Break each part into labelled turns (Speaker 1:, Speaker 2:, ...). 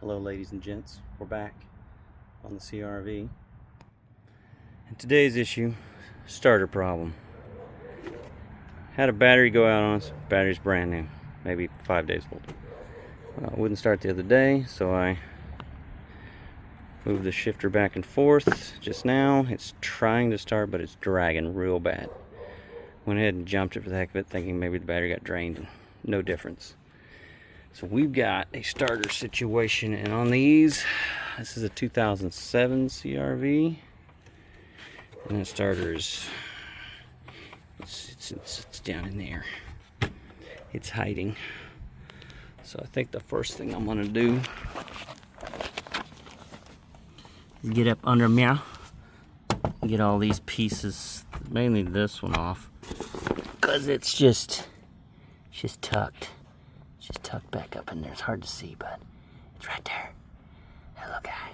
Speaker 1: Hello ladies and gents, we're back on the CR-V. And today's issue, starter problem. Had a battery go out on us. Battery's brand new, maybe 5 days old. Wouldn't start the other day, so I moved the shifter back and forth just now. It's trying to start, but it's dragging real bad. Went ahead and jumped it for the heck of it, thinking maybe the battery got drained, and no difference. So we've got a starter situation, and on these, this is a 2007 CR-V, and the starter is, it's down in there. It's hiding. So I think the first thing I'm gonna do is get up under me, get all these pieces, mainly this one off, because it's just tucked. Just tucked back up in there. It's hard to see, but it's right there. Hello, guy.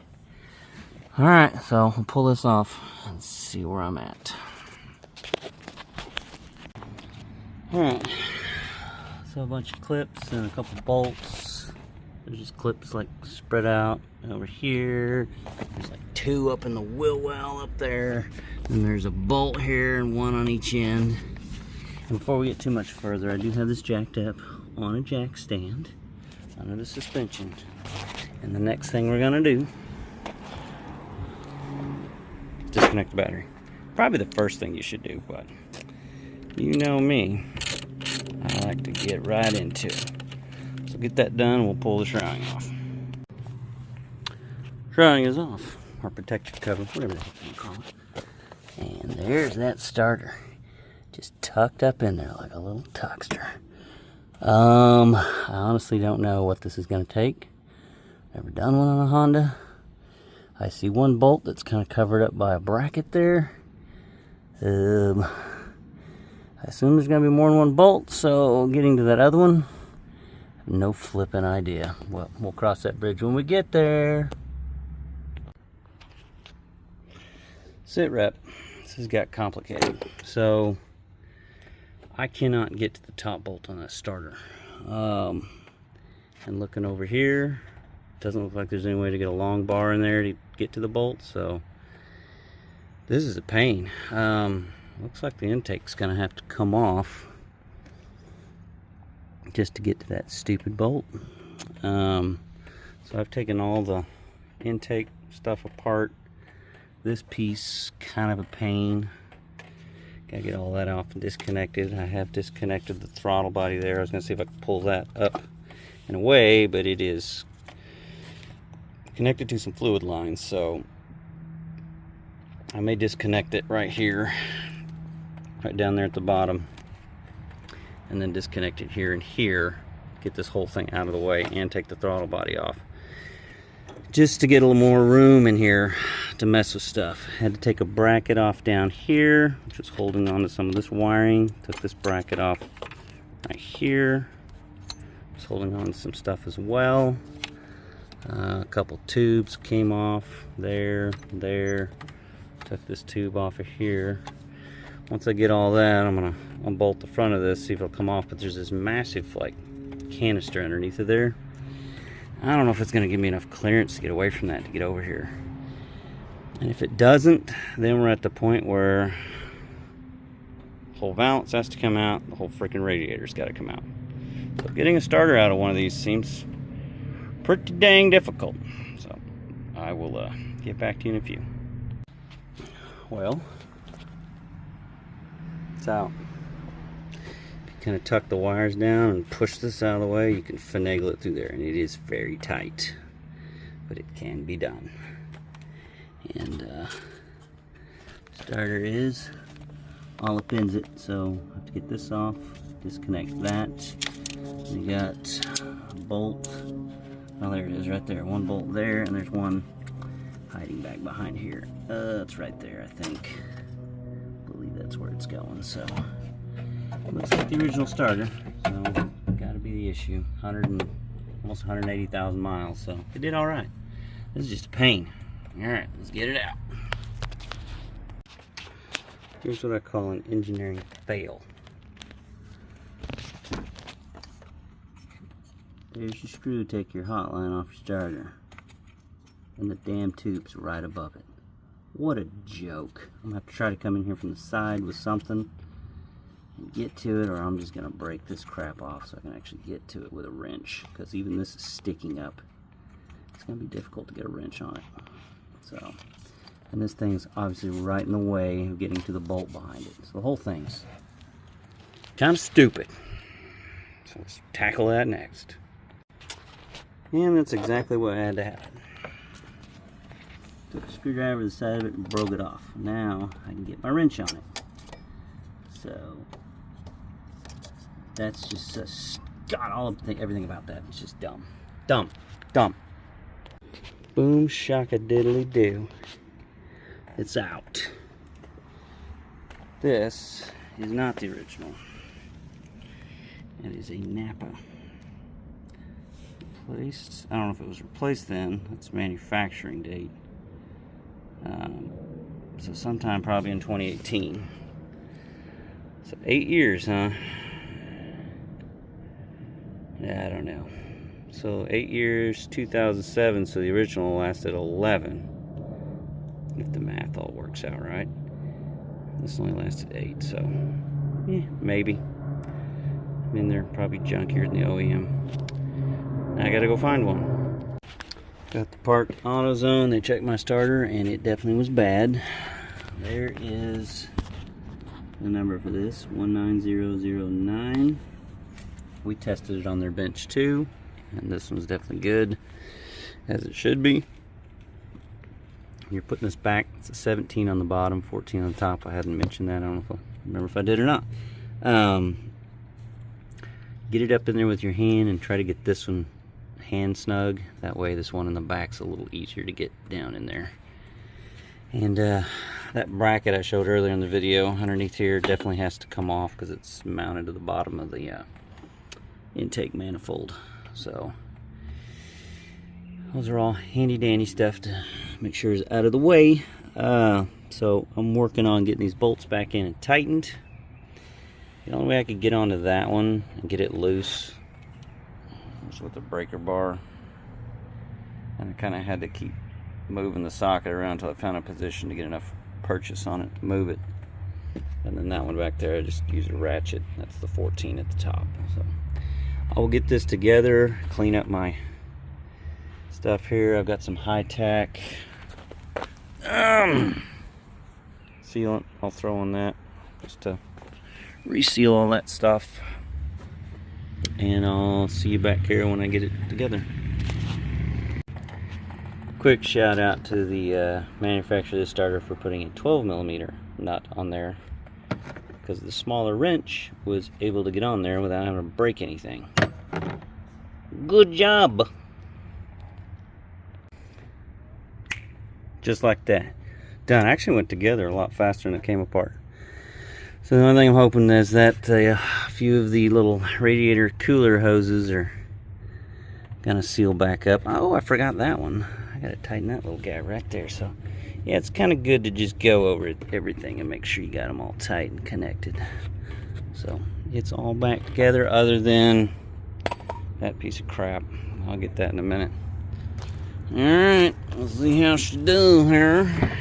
Speaker 1: Alright, so we'll pull this off and see where I'm at. Alright. So a bunch of clips and a couple bolts. There's just clips like spread out over here. There's like 2 up in the wheel well up there. And there's a bolt here and 1 on each end. And before we get too much further, I do have this jacked up on a jack stand under the suspension. And the next thing we're gonna do is disconnect the battery. Probably the first thing you should do, but you know me, I like to get right into it. So get that done and we'll pull the shrouding off. Shrouding is off, or protective cover, whatever the heck you call it. And there's that starter, just tucked up in there like a little tuckster. I honestly don't know what this is going to take. Never done one on a Honda. I see 1 bolt that's kind of covered up by a bracket there. I assume there's going to be more than 1 bolt, so getting to that other one, no flipping idea. Well, we'll cross that bridge when we get there. Sit rep. This has got complicated. So I cannot get to the top bolt on that starter. And looking over here, doesn't look like there's any way to get a long bar in there to get to the bolt, so this is a pain. Looks like the intake's gonna have to come off just to get to that stupid bolt. So I've taken all the intake stuff apart. This piece, kind of a pain. Gotta get all that off and disconnected. I have disconnected the throttle body there. I was gonna see if I could pull that up and away, but it is connected to some fluid lines, so I may disconnect it right here, right down there at the bottom, and then disconnect it here and here, get this whole thing out of the way and take the throttle body off, just to get a little more room in here to mess with stuff. Had to take a bracket off down here, which was holding on to some of this wiring. Took this bracket off right here. It's holding on to some stuff as well. A couple tubes came off there. Took this tube off of here. Once I get all that, I'm gonna unbolt the front of this, see if it'll come off. But there's this massive like canister underneath of there. I don't know if it's going to give me enough clearance to get away from that to get over here. And if it doesn't, then we're at the point where the whole valance has to come out, the whole freaking radiator's got to come out. So getting a starter out of one of these seems pretty dang difficult. So I will get back to you in a few. Well, it's out. Kind of tuck the wires down and push this out of the way, you can finagle it through there, and it is very tight, but it can be done. And starter is all up in it, so I have to get this off, disconnect that. We got a bolt. Oh, there it is right there. 1 bolt there, and there's 1 hiding back behind here. It's right there, I think. I believe that's where it's going. So looks like the original starter, so gotta be the issue. Almost 180,000 miles, so it did all right. This is just a pain. All right, let's get it out. Here's what I call an engineering fail. There's your screw to take your hot line off your starter. And the damn tube's right above it. What a joke. I'm gonna have to try to come in here from the side with something and get to it, or I'm just gonna break this crap off so I can actually get to it with a wrench, because even this is sticking up. It's gonna be difficult to get a wrench on it. So, and this thing's obviously right in the way of getting to the bolt behind it. So the whole thing's kind of stupid. So let's tackle that next. And that's exactly what had to happen. Took a screwdriver to the side of it and broke it off. Now I can get my wrench on it. So that's just God, everything about that is just dumb. Dumb. Boom shaka diddly do. It's out. This is not the original. It is a Napa. Replaced. I don't know if it was replaced then. That's manufacturing date. So sometime probably in 2018. So 8 years, huh? Yeah, I don't know. So 8 years, 2007, so the original lasted 11. If the math all works out right. This only lasted 8, so yeah, maybe. I mean, they're probably junkier than the OEM. Now I gotta go find one. Got the parked AutoZone. They checked my starter and it definitely was bad. There is the number for this, 19009. We tested it on their bench too, and this one's definitely good, as it should be. You're putting this back, it's a 17 on the bottom, 14 on the top. I hadn't mentioned that. I don't know if I remember if I did or not. Get it up in there with your hand and try to get this one hand snug. That way this one in the back's a little easier to get down in there. And that bracket I showed earlier in the video underneath here definitely has to come off because it's mounted to the bottom of the intake manifold. So those are all handy dandy stuff to make sure it's out of the way. So I'm working on getting these bolts back in and tightened. The only way I could get onto that one and get it loose was with the breaker bar, and I kind of had to keep moving the socket around until I found a position to get enough purchase on it to move it. And then that one back there, I just use a ratchet. That's the 14 at the top. So I'll get this together, clean up my stuff here. I've got some high-tack sealant. I'll throw on that just to reseal all that stuff. And I'll see you back here when I get it together. Quick shout out to the manufacturer of this starter for putting a 12mm nut on there, because the smaller wrench was able to get on there without having to break anything. Good job! Just like that. Done. Actually went together a lot faster than it came apart. So the only thing I'm hoping is that a few of the little radiator cooler hoses are gonna seal back up. Oh, I forgot that one. I gotta tighten that little guy right there. So yeah, it's kind of good to just go over everything and make sure you got them all tight and connected. So it's all back together other than that piece of crap. I'll get that in a minute. Alright, let's see how she do here.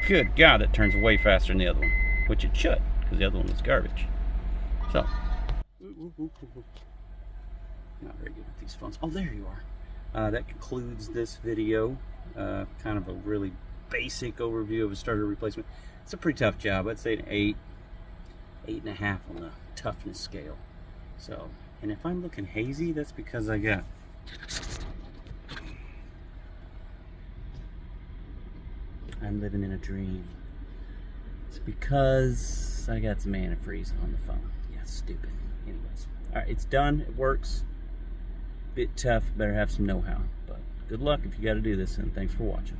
Speaker 1: Good God, that turns way faster than the other one, which it should, because the other one was garbage. So, not very good with these phones. Oh, there you are. That concludes this video. Kind of a really basic overview of a starter replacement. It's a pretty tough job. I'd say an 8, 8.5 on the toughness scale. So, and if I'm looking hazy, that's because I got I'm living in a dream. It's because I got some antifreeze on the phone. Yeah, stupid. Anyways. Alright, it's done. It works. Bit tough. Better have some know-how. But good luck if you got to do this, and thanks for watching.